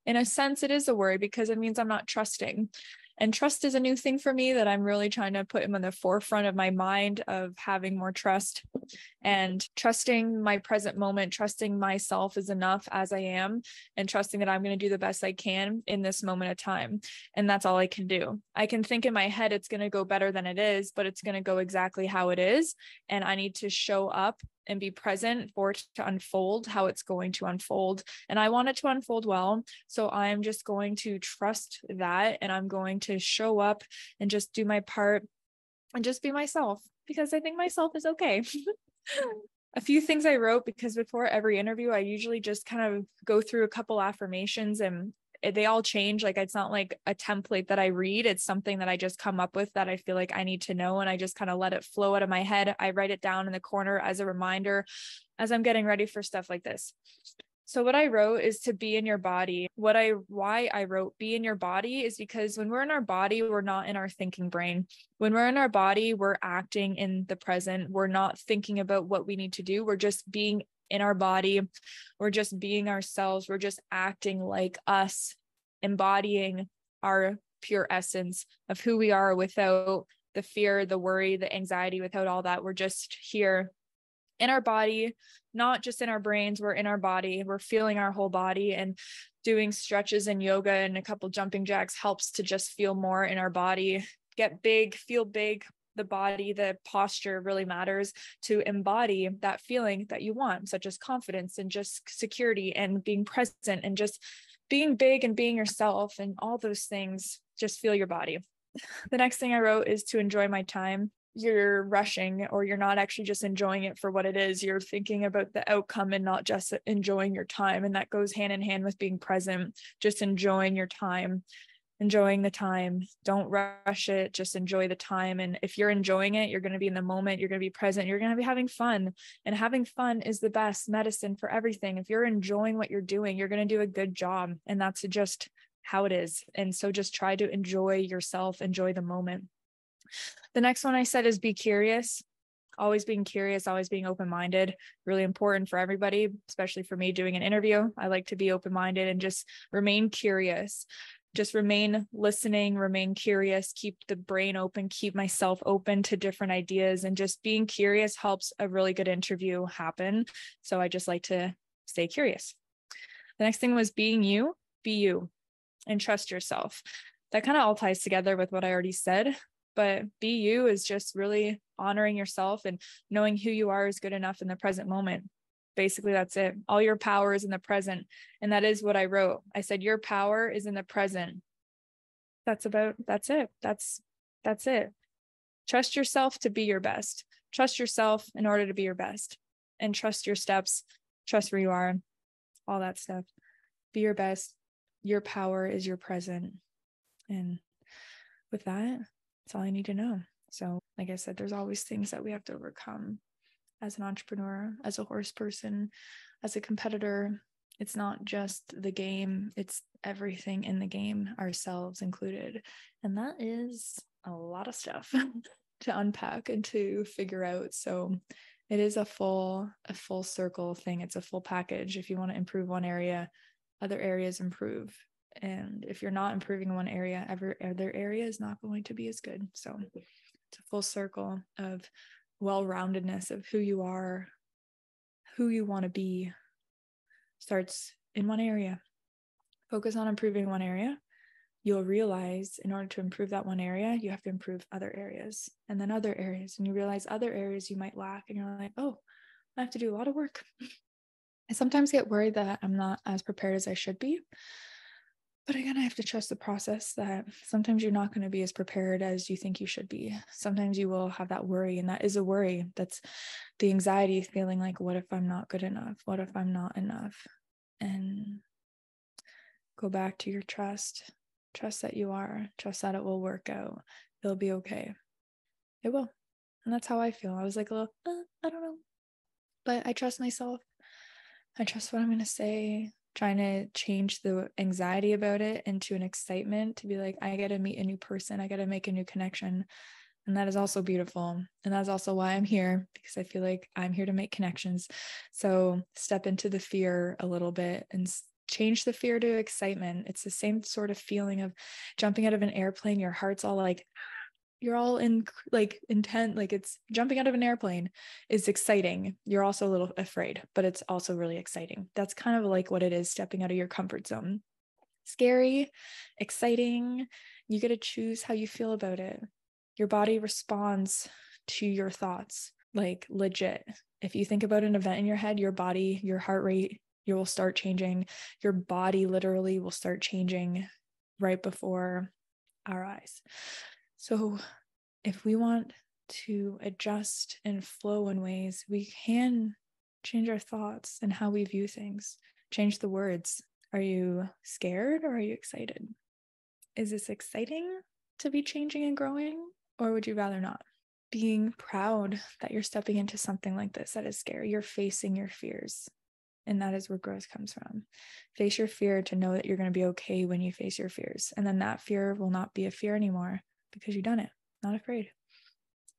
in a sense, it is a worry because it means I'm not trusting. And trust is a new thing for me that I'm really trying to put in the forefront of my mind, of having more trust and trusting my present moment, trusting myself is enough as I am, and trusting that I'm going to do the best I can in this moment of time. And that's all I can do. I can think in my head it's going to go better than it is, but it's going to go exactly how it is. And I need to show up and be present for it to unfold how it's going to unfold. And I want it to unfold well. So I'm just going to trust that, and I'm going to show up and just do my part and just be myself, because I think myself is okay. A few things I wrote, because before every interview, I usually just kind of go through a couple affirmations, and they all change. Like, it's not like a template that I read. It's something that I just come up with that I feel like I need to know. And I just kind of let it flow out of my head. I write it down in the corner as a reminder as I'm getting ready for stuff like this. So what I wrote is to be in your body. Why I wrote be in your body is because when we're in our body, we're not in our thinking brain. When we're in our body, we're acting in the present. We're not thinking about what we need to do. We're just being in our body. We're just being ourselves. We're just acting like us, embodying our pure essence of who we are without the fear, the worry, the anxiety, without all that. We're just here in our body, not just in our brains. We're in our body. We're feeling our whole body, and doing stretches and yoga and a couple jumping jacks helps to just feel more in our body, get big, feel big. The body, the posture really matters to embody that feeling that you want, such as confidence and just security and being present and just being big and being yourself, and all those things. Just feel your body. The next thing I wrote is to enjoy my time. You're rushing, or you're not actually just enjoying it for what it is. You're thinking about the outcome and not just enjoying your time. And that goes hand in hand with being present, just enjoying your time, enjoying the time. Don't rush it, just enjoy the time. And if you're enjoying it, you're going to be in the moment, you're going to be present, you're going to be having fun. And having fun is the best medicine for everything. If you're enjoying what you're doing, you're going to do a good job. And that's just how it is. And so just try to enjoy yourself, enjoy the moment. The next one I said is be curious. Always being curious, always being open-minded, really important for everybody, especially for me doing an interview. I like to be open-minded and just remain curious. Just remain listening, remain curious, keep the brain open, keep myself open to different ideas. And just being curious helps a really good interview happen. So I just like to stay curious. The next thing was being you, be you, and trust yourself. That kind of all ties together with what I already said. But be you is just really honoring yourself and knowing who you are is good enough in the present moment. Basically, that's it. All your power is in the present. And that is what I wrote. I said, your power is in the present. That's it. That's it. Trust yourself to be your best. Trust yourself in order to be your best. And trust your steps. Trust where you are. All that stuff. Be your best. Your power is your present. And with that, that's all I need to know. So, like I said, there's always things that we have to overcome as an entrepreneur, as a horse person, as a competitor. It's not just the game, it's everything in the game, ourselves included. And that is a lot of stuff to unpack and to figure out. So it is a full circle thing. It's a full package. If you want to improve one area, other areas improve. And if you're not improving in one area, every other area is not going to be as good. So it's a full circle of well-roundedness of who you are, who you want to be, starts in one area. Focus on improving one area. You'll realize in order to improve that one area, you have to improve other areas, and then other areas. And you realize other areas you might lack, and you're like, oh, I have to do a lot of work. I sometimes get worried that I'm not as prepared as I should be. But again, I have to trust the process that sometimes you're not going to be as prepared as you think you should be. Sometimes you will have that worry, and that is a worry. That's the anxiety, feeling like, what if I'm not good enough? What if I'm not enough? And go back to your trust. Trust that you are. Trust that it will work out. It'll be okay. It will. And that's how I feel. I was like, I don't know. But I trust myself. I trust what I'm going to say. Trying to change the anxiety about it into an excitement to be like, I got to meet a new person. I got to make a new connection. And that is also beautiful. And that's also why I'm here, because I feel like I'm here to make connections. So step into the fear a little bit and change the fear to excitement. It's the same sort of feeling of jumping out of an airplane. Your heart's all like, you're all in like intent, like it's jumping out of an airplane is exciting. You're also a little afraid, but it's also really exciting. That's kind of like what it is, stepping out of your comfort zone. Scary, exciting. You get to choose how you feel about it. Your body responds to your thoughts, like legit. If you think about an event in your head, your body, your heart rate, you will start changing. Your body literally will start changing right before our eyes. So if we want to adjust and flow in ways, we can change our thoughts and how we view things, change the words. Are you scared or are you excited? Is this exciting to be changing and growing, or would you rather not? Being proud that you're stepping into something like this that is scary. You're facing your fears. And that is where growth comes from. Face your fear to know that you're going to be okay when you face your fears. And then that fear will not be a fear anymore because you've done it, not afraid.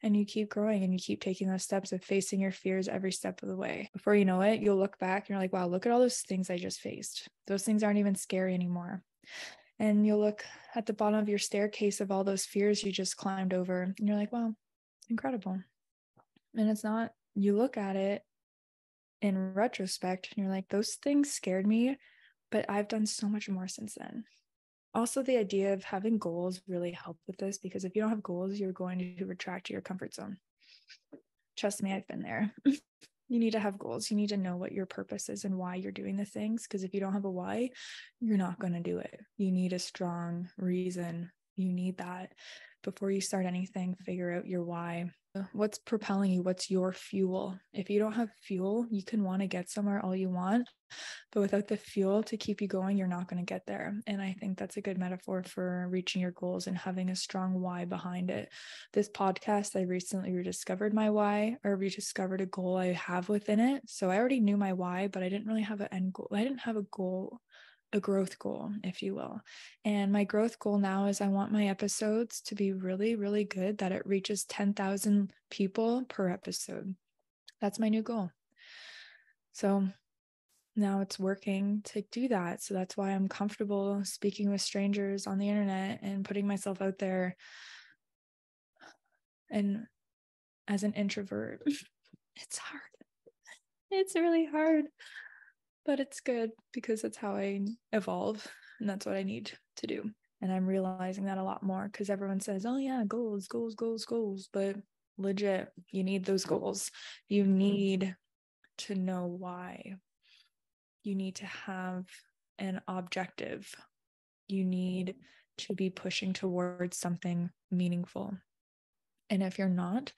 And you keep growing and you keep taking those steps of facing your fears every step of the way. Before you know it, you'll look back and you're like, wow, look at all those things I just faced. Those things aren't even scary anymore. And you'll look at the bottom of your staircase of all those fears you just climbed over. And you're like, wow, incredible. And it's not, you look at it in retrospect and you're like, those things scared me, but I've done so much more since then. Also, the idea of having goals really help with this, because if you don't have goals, you're going to retract to your comfort zone. Trust me, I've been there. You need to have goals. You need to know what your purpose is and why you're doing the things, because if you don't have a why, you're not going to do it. You need a strong reason. You need that before you start anything. Figure out your why. What's propelling you? What's your fuel? If you don't have fuel, you can want to get somewhere all you want, but without the fuel to keep you going, you're not going to get there. And I think that's a good metaphor for reaching your goals and having a strong why behind it. This podcast, I recently rediscovered my why, or rediscovered a goal I have within it. So I already knew my why, but I didn't really have an end goal. I didn't have a goal, a growth goal, if you will. And my growth goal now is I want my episodes to be really, really good, that it reaches 10,000 people per episode. That's my new goal. So now it's working to do that. So that's why I'm comfortable speaking with strangers on the internet and putting myself out there. And as an introvert, it's hard. It's really hard, but it's good because that's how I evolve, and that's what I need to do. And I'm realizing that a lot more, because everyone says, oh yeah, goals, goals, goals, goals. But legit, you need those goals. You need to know why. You need to have an objective. You need to be pushing towards something meaningful. And if you're not,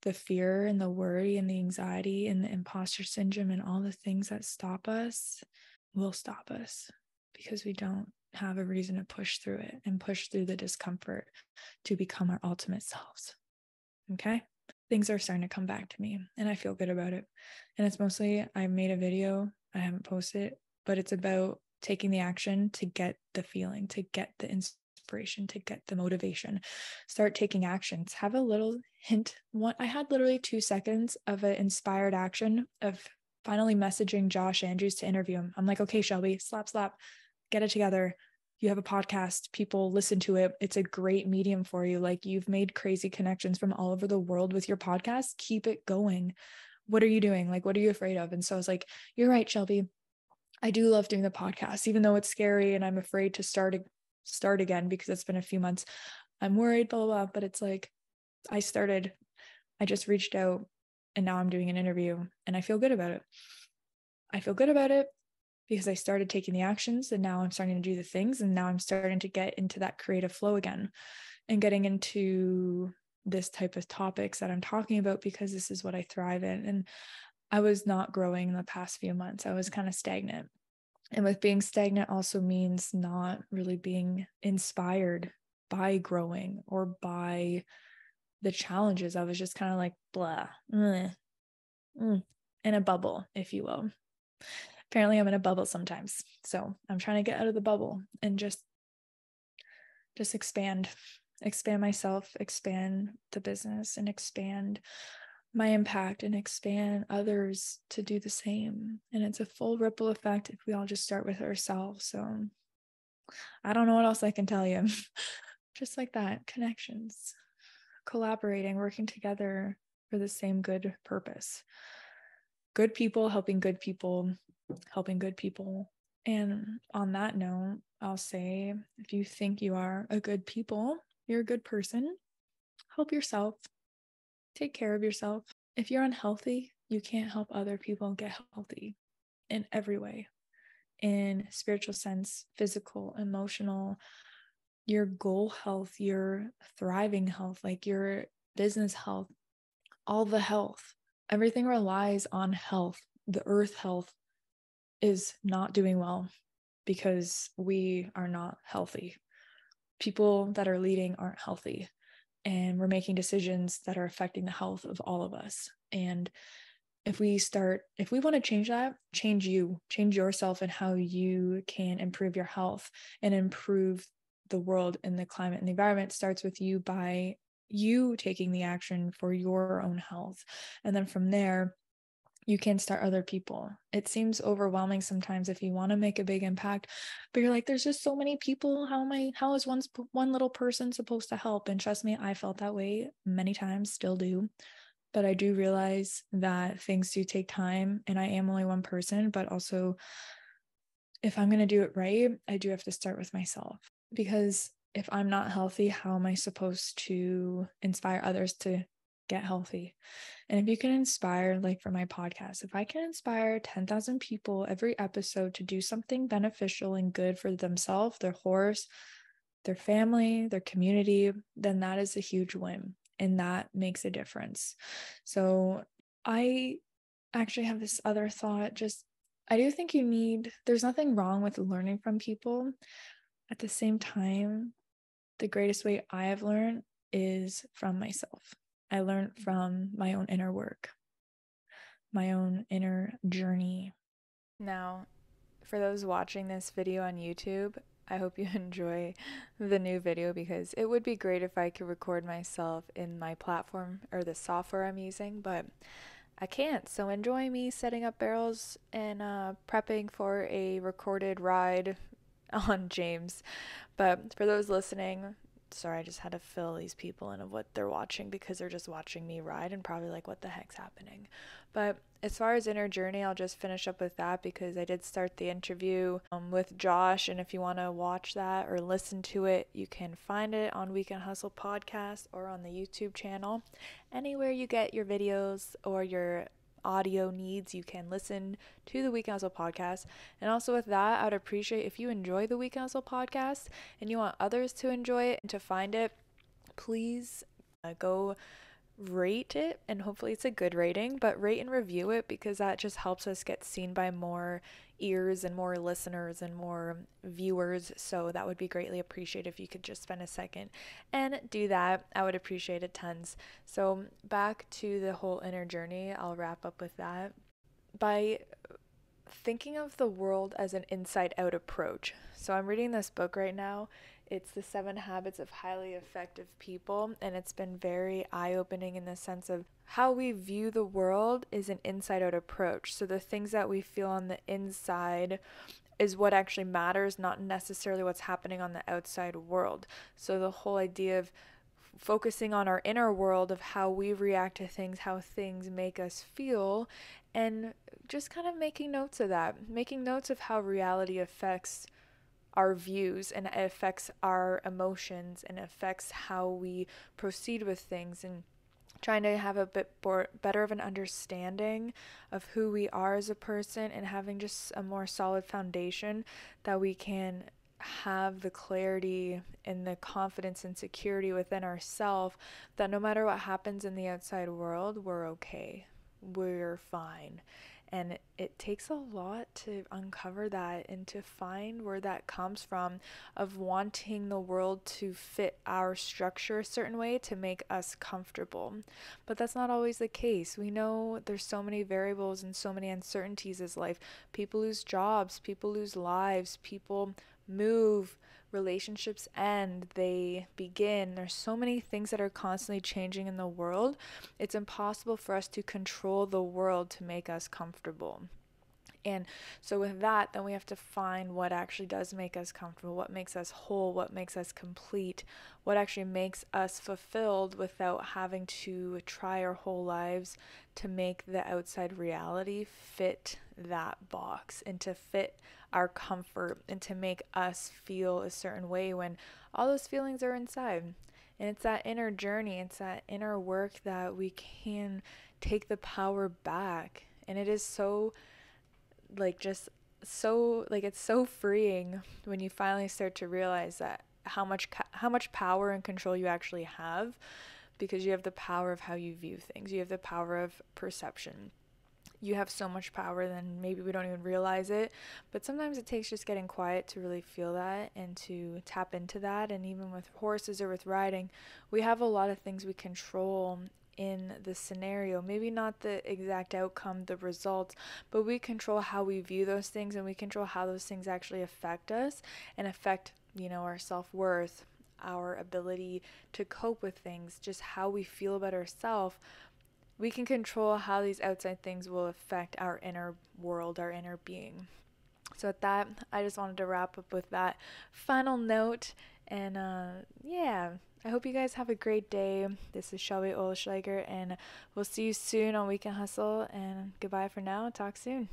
the fear and the worry and the anxiety and the imposter syndrome and all the things that stop us will stop us, because we don't have a reason to push through it and push through the discomfort to become our ultimate selves. Okay? Things are starting to come back to me and I feel good about it. And it's mostly, I made a video, I haven't posted it, but it's about taking the action to get the feeling, to get the inspiration, to get the motivation. Start taking actions. Have a little hint. I had literally 2 seconds of an inspired action of finally messaging Josh Andrews to interview him. I'm like, okay, Shelby, slap, get it together. You have a podcast, people listen to it. It's a great medium for you. Like, you've made crazy connections from all over the world with your podcast. Keep it going. What are you doing? Like, what are you afraid of? And so I was like, you're right, Shelby. I do love doing the podcast, even though it's scary and I'm afraid to start again because it's been a few months. I'm worried, blah, blah, blah. But it's like, I just reached out and now I'm doing an interview and I feel good about it. I feel good about it because I started taking the actions and now I'm starting to do the things, and now I'm starting to get into that creative flow again and getting into this type of topics that I'm talking about, because this is what I thrive in. And I was not growing in the past few months. I was kind of stagnant. And with being stagnant also means not really being inspired by growing or by the challenges. I was just kind of like, blah, in a bubble, if you will. Apparently I'm in a bubble sometimes. So I'm trying to get out of the bubble and just expand myself, expand the business, and expand my impact and expand others to do the same. And it's a full ripple effect if we all just start with ourselves. So I don't know what else I can tell you. Just like that, connections, collaborating, working together for the same good purpose. Good people helping good people, helping good people. And on that note, I'll say, if you think you are a good people, you're a good person, help yourself, take care of yourself. If you're unhealthy, you can't help other people get healthy in every way, in spiritual sense, physical, emotional, your goal health, your thriving health, like your business health, all the health. Everything relies on health. The earth health is not doing well because we are not healthy. People that are leading aren't healthy, and we're making decisions that are affecting the health of all of us. And if we want to change that, change yourself and how you can improve your health and improve the world and the climate and the environment. Starts with you, by you taking the action for your own health. And then from there, you can start other people. It seems overwhelming sometimes if you want to make a big impact, but you're like, there's just so many people. How is one little person supposed to help? And trust me, I felt that way many times, still do. But I do realize that things do take time, and I am only one person, but also if I'm going to do it right, I do have to start with myself, because if I'm not healthy, how am I supposed to inspire others to get healthy? And if you can inspire, like for my podcast, if I can inspire 10,000 people every episode to do something beneficial and good for themselves, their horse, their family, their community, then that is a huge win. And that makes a difference. So I actually have this other thought. I do think there's nothing wrong with learning from people. At the same time, the greatest way I have learned is from myself. I learned from my own inner work, my own inner journey. Now, for those watching this video on YouTube, I hope you enjoy the new video, because it would be great if I could record myself in my platform or the software I'm using, but I can't. So enjoy me setting up barrels and prepping for a recorded ride on James. But for those listening, sorry, I just had to fill these people in of what they're watching, because they're just watching me ride and probably like, what the heck's happening? But as far as inner journey, I'll just finish up with that, because I did start the interview with Josh, and if you want to watch that or listen to it, you can find it on Weekend Hustle podcast or on the YouTube channel. Anywhere you get your videos or your audio needs, you can listen to the Weekend Hustle podcast. And also with that, I'd appreciate if you enjoy the Weekend Hustle podcast and you want others to enjoy it and to find it, please go rate it, and hopefully it's a good rating, but rate and review it, because that just helps us get seen by more ears and more listeners and more viewers. So that would be greatly appreciated if you could just spend a second and do that. I would appreciate it tons. So back to the whole inner journey, I'll wrap up with that by thinking of the world as an inside out approach. So I'm reading this book right now. It's The 7 Habits of Highly Effective People, and it's been very eye-opening in the sense of how we view the world is an inside-out approach. So the things that we feel on the inside is what actually matters, not necessarily what's happening on the outside world. So the whole idea of focusing on our inner world, of how we react to things, how things make us feel, and just kind of making notes of that, making notes of how reality affects our views, and it affects our emotions, and affects how we proceed with things, and trying to have a bit better of an understanding of who we are as a person, and having just a more solid foundation that we can have the clarity and the confidence and security within ourselves that no matter what happens in the outside world, we're okay, we're fine. And it takes a lot to uncover that and to find where that comes from, of wanting the world to fit our structure a certain way to make us comfortable. But that's not always the case. We know there's so many variables and so many uncertainties as life. People lose jobs, people lose lives, people move, relationships end, they begin. There's so many things that are constantly changing in the world. It's impossible for us to control the world to make us comfortable. And so with that, then we have to find what actually does make us comfortable, what makes us whole, what makes us complete, what actually makes us fulfilled without having to try our whole lives to make the outside reality fit that box and to fit our comfort and to make us feel a certain way when all those feelings are inside. And it's that inner journey, it's that inner work that we can take the power back. And it is so just so it's so freeing when you finally start to realize that how much power and control you actually have, because you have the power of how you view things, you have the power of perception. You have so much power, then maybe we don't even realize it, but sometimes it takes just getting quiet to really feel that and to tap into that. And even with horses or with riding, we have a lot of things we control in the scenario, maybe not the exact outcome, the results, but we control how we view those things, and we control how those things actually affect us and affect, our self-worth, our ability to cope with things, just how we feel about ourselves. We can control how these outside things will affect our inner world, our inner being. So with that, I just wanted to wrap up with that final note. And yeah, I hope you guys have a great day. This is Shelby Olschlager, and we'll see you soon on Weekend Hustle. And goodbye for now. Talk soon.